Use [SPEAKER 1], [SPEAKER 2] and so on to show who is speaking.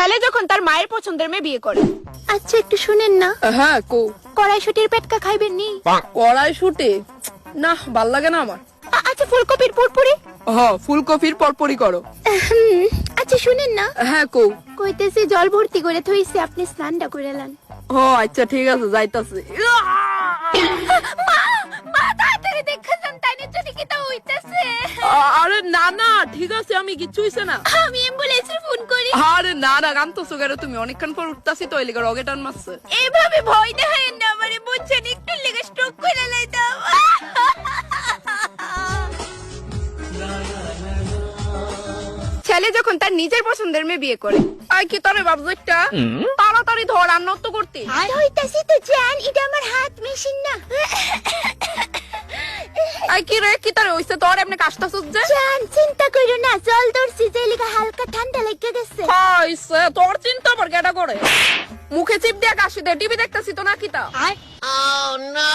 [SPEAKER 1] ছেলে যখন তার মায়ের পছন্দের মেয়ে বিয়ে করে।
[SPEAKER 2] আচ্ছা একটু শুনেন না,
[SPEAKER 3] হ্যাঁ কো।
[SPEAKER 2] কড়াইশুটির পেটকা খাইবেন নি?
[SPEAKER 3] কড়াইশুঁটি না, ভাল লাগে না আমার।
[SPEAKER 2] আচ্ছা ফুলকপির পুরপুরি?
[SPEAKER 3] হ্যাঁ, ফুলকপির পরপরই করো।
[SPEAKER 2] আচ্ছা শুনেন না,
[SPEAKER 3] হ্যাঁ কো।
[SPEAKER 2] কইতেছি জল ভর্তি করে থইছে, আপনি স্নানটা করে নেন।
[SPEAKER 3] ও আচ্ছা ঠিক আছে, যাইতাছি।
[SPEAKER 2] মা তাড়াতাড়ি দেখা যান, তাইনের জন্য কি তা হইতাছে?
[SPEAKER 3] আরে না না, ঠিক আছে, আমি কিচ্ছু হইছে না।
[SPEAKER 2] আমি অ্যাম্বুলেন্সে ফোন করি।
[SPEAKER 3] আরে না না, কান্দতেছো কেন তুমি? অনেকক্ষণ পর উঠতাছি তো, এলিগে রগে টান মারছে।
[SPEAKER 2] এভাবে ভয় দেখায়েন না আমারে, বুঝছেন? একটু লেগে স্ট্রোক করে লাইতাম।
[SPEAKER 1] ছেলে যখন তার নিজের পছন্দের মেয়ে বিয়ে করে।
[SPEAKER 3] আই কি তোরে ভাবছো একটা? তাড়াতাড়ি ধর, আর নত করতে।
[SPEAKER 2] হইতাছি তো জান, এটা আমার হাত মেশিন না।
[SPEAKER 3] আই কি রে, কি তোরে হইছে? তোর এমনি কাশতাছস যে?
[SPEAKER 2] জান চিন্তা কইরো না, জল ধরছি যে লিগা হালকা ঠান্ডা লেগে গেছে।
[SPEAKER 3] হইছে তোর চিন্তা আবার কেডা করে? মুখে চিপ দিয়া কাশি দে, টিভি দেখতাছি তো নাকি তা?
[SPEAKER 2] Oh no!